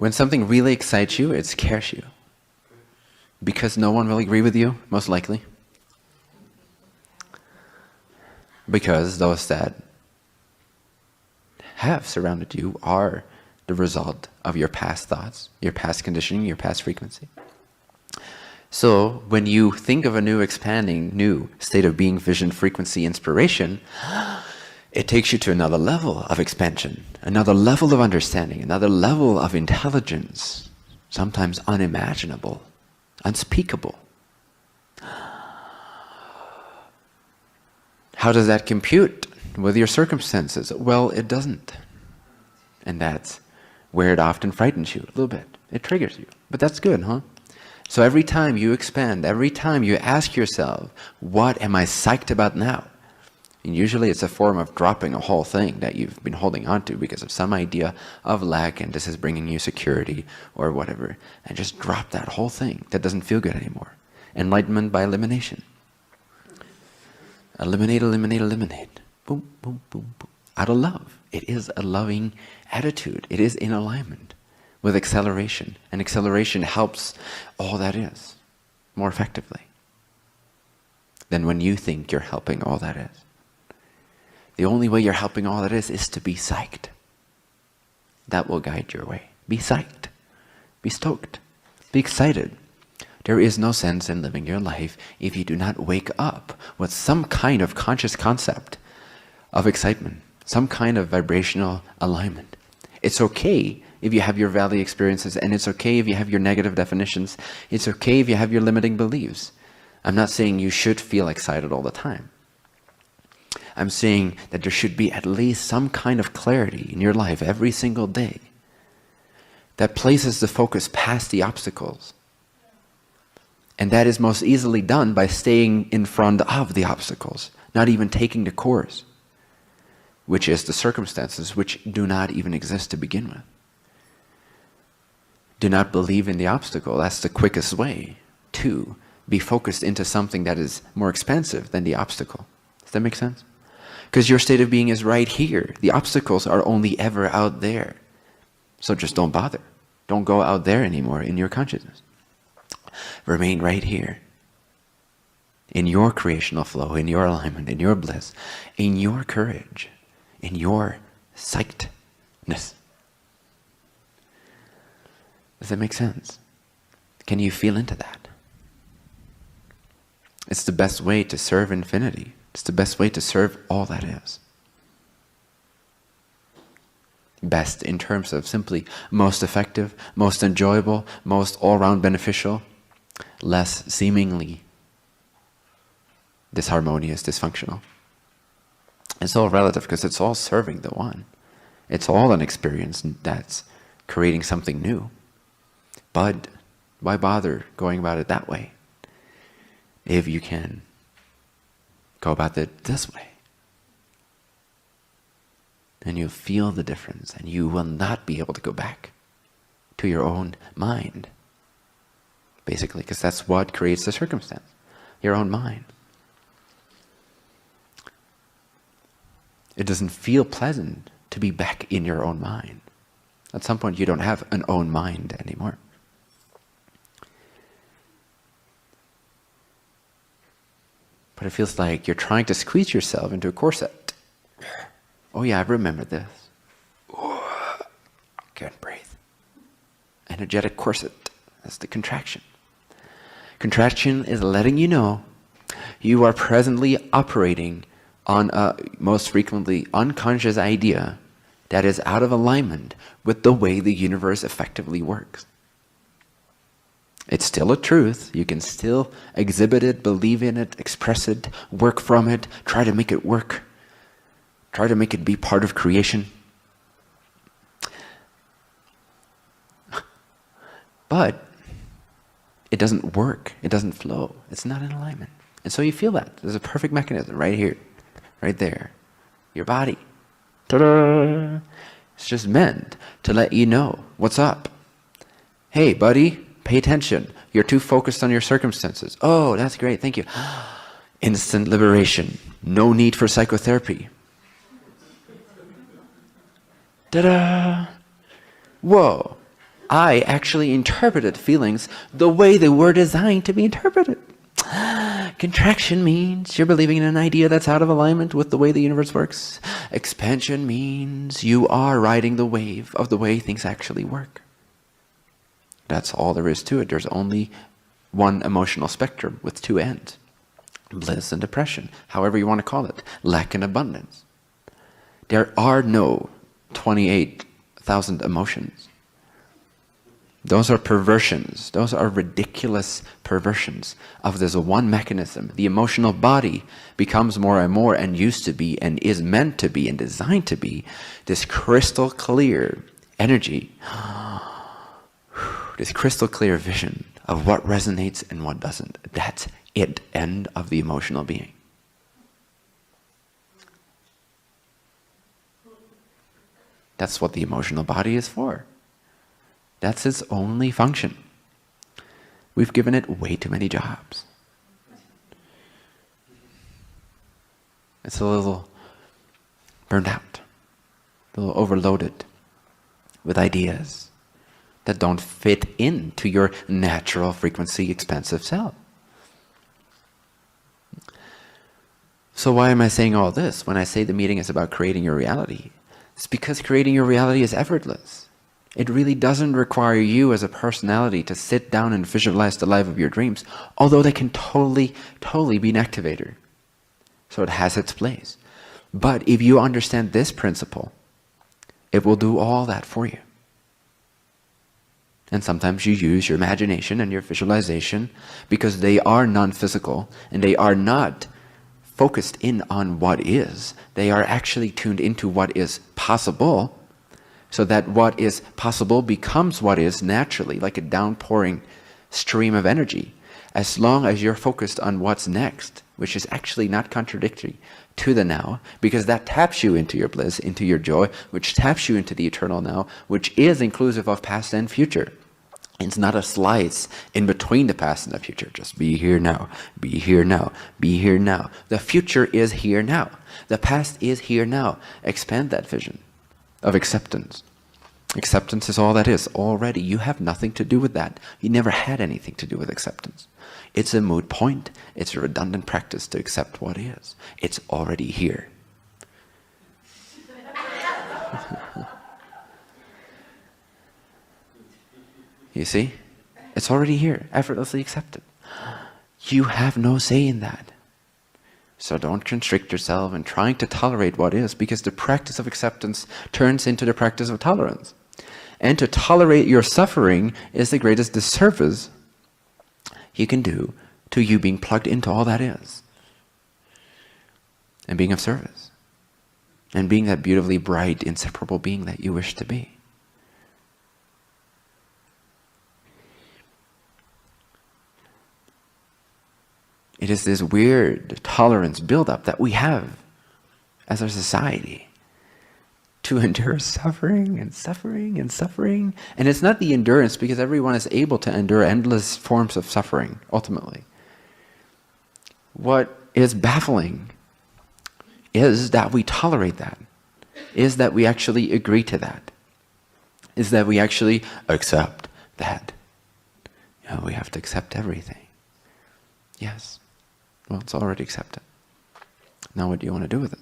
When something really excites you, it scares you. Because no one will agree with you, most likely. Because those that have surrounded you are the result of your past thoughts, your past conditioning, your past frequency. So when you think of a new expanding, new state of being, vision, frequency, inspiration, it takes you to another level of expansion, another level of understanding, another level of intelligence, sometimes unimaginable, unspeakable. How does that compute with your circumstances? Well, it doesn't. And that's where it often frightens you a little bit. It triggers you. But that's good, huh? So every time you expand, every time you ask yourself, what am I psyched about now? And usually it's a form of dropping a whole thing that you've been holding on to because of some idea of lack, and this is bringing you security or whatever. And just drop that whole thing that doesn't feel good anymore. Enlightenment by elimination. Eliminate, eliminate, eliminate. Boom, boom, boom, boom. Out of love. It is a loving attitude. It is in alignment with acceleration. And acceleration helps all that is more effectively than when you think you're helping all that is. The only way you're helping all that is to be psyched. That will guide your way. Be psyched. Be stoked. Be excited. There is no sense in living your life if you do not wake up with some kind of conscious concept of excitement, some kind of vibrational alignment. It's okay if you have your valley experiences, and it's okay if you have your negative definitions. It's okay if you have your limiting beliefs. I'm not saying you should feel excited all the time. I'm saying that there should be at least some kind of clarity in your life every single day that places the focus past the obstacles. And that is most easily done by staying in front of the obstacles, not even taking the course, which is the circumstances which do not even exist to begin with. Do not believe in the obstacle. That's the quickest way to be focused into something that is more expansive than the obstacle. Does that make sense? Because your state of being is right here. The obstacles are only ever out there. So just don't bother. Don't go out there anymore in your consciousness. Remain right here. In your creational flow, in your alignment, in your bliss, in your courage, in your psychedness. Does that make sense? Can you feel into that? It's the best way to serve infinity. It's the best way to serve all that is. Best in terms of simply most effective, most enjoyable, most all-round beneficial, less seemingly disharmonious, dysfunctional. It's all relative because it's all serving the one. It's all an experience that's creating something new. But why bother going about it that way if you can go about it this way? And you'll feel the difference, and you will not be able to go back to your own mind. Basically, because that's what creates the circumstance. Your own mind. It doesn't feel pleasant to be back in your own mind. At some point you don't have an own mind anymore. But it feels like you're trying to squeeze yourself into a corset. Oh yeah, I remember this. Can't breathe. Energetic corset. That's the contraction. Contraction is letting you know you are presently operating on a most frequently unconscious idea that is out of alignment with the way the universe effectively works. It's still a truth. You can still exhibit it, believe in it, express it, work from it, try to make it work, try to make it be part of creation. But it doesn't work. It doesn't flow. It's not in alignment. And so you feel that. There's a perfect mechanism right here, right there. Your body. Ta-da! It's just meant to let you know what's up. Hey, buddy, pay attention. You're too focused on your circumstances. Oh, that's great. Thank you. Instant liberation. No need for psychotherapy. Ta-da! Whoa. I actually interpreted feelings the way they were designed to be interpreted. Contraction means you're believing in an idea that's out of alignment with the way the universe works. Expansion means you are riding the wave of the way things actually work. That's all there is to it. There's only one emotional spectrum with two ends. Bliss and depression, however you want to call it. Lack and abundance. There are no 28,000 emotions. Those are perversions. Those are ridiculous perversions of this one mechanism. The emotional body becomes more and more, and used to be, and is meant to be, and designed to be, this crystal clear energy, this crystal clear vision of what resonates and what doesn't. That's it, end of the emotional being. That's what the emotional body is for. That's its only function. We've given it way too many jobs. It's a little burned out, a little overloaded with ideas that don't fit into your natural frequency expansive self. So why am I saying all this when I say the meeting is about creating your reality? It's because creating your reality is effortless. It really doesn't require you as a personality to sit down and visualize the life of your dreams, although they can totally be an activator. So it has its place. But if you understand this principle, it will do all that for you. And sometimes you use your imagination and your visualization because they are non-physical and they are not focused in on what is. They are actually tuned into what is possible, so that what is possible becomes what is naturally, like a downpouring stream of energy. As long as you're focused on what's next, which is actually not contradictory to the now, because that taps you into your bliss, into your joy, which taps you into the eternal now, which is inclusive of past and future. It's not a slice in between the past and the future. Just be here now, be here now, be here now. The future is here now. The past is here now. Expand that vision of acceptance. Acceptance is all that is already. You have nothing to do with that. You never had anything to do with acceptance. It's a moot point. It's a redundant practice to accept what is. It's already here. You see? It's already here, effortlessly accepted. You have no say in that. So don't constrict yourself in trying to tolerate what is, because the practice of acceptance turns into the practice of tolerance. And to tolerate your suffering is the greatest disservice you can do to you being plugged into all that is. And being of service. And being that beautifully bright, inseparable being that you wish to be. It is this weird tolerance buildup that we have as a society to endure suffering and suffering and suffering. And it's not the endurance, because everyone is able to endure endless forms of suffering, ultimately. What is baffling is that we tolerate that, is that we actually agree to that, is that we actually accept that. You know, we have to accept everything. Yes. Well, it's already accepted. Now what do you want to do with it?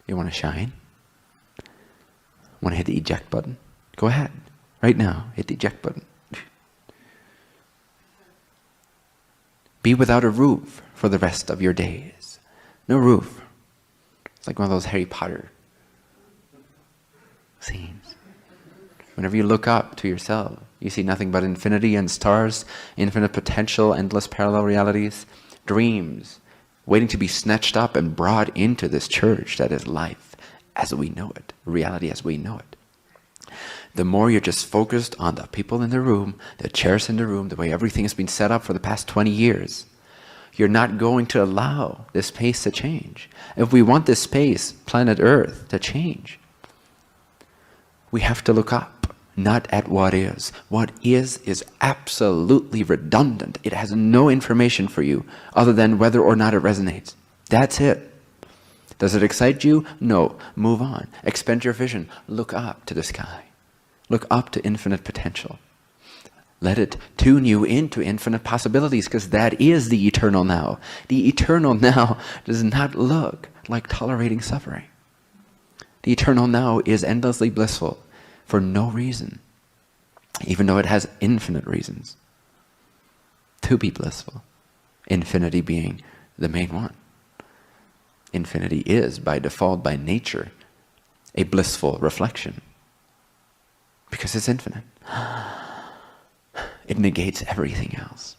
You want to shine? Want to hit the eject button? Go ahead. Right now, hit the eject button. Be without a roof for the rest of your days. No roof. It's like one of those Harry Potter scenes. Whenever you look up to yourself, you see nothing but infinity and stars, infinite potential, endless parallel realities, dreams, waiting to be snatched up and brought into this church that is life as we know it, reality as we know it. The more you're just focused on the people in the room, the chairs in the room, the way everything has been set up for the past 20 years, you're not going to allow this space to change. If we want this space, planet Earth, to change, we have to look up. Not at what is. What is absolutely redundant. It has no information for you other than whether or not it resonates. That's it. Does it excite you? No. Move on. Expand your vision. Look up to the sky. Look up to infinite potential. Let it tune you into infinite possibilities, because that is the eternal now. The eternal now does not look like tolerating suffering. The eternal now is endlessly blissful for no reason, even though it has infinite reasons to be blissful. Infinity being the main one. Infinity is, by default, by nature, a blissful reflection, because it's infinite. It negates everything else.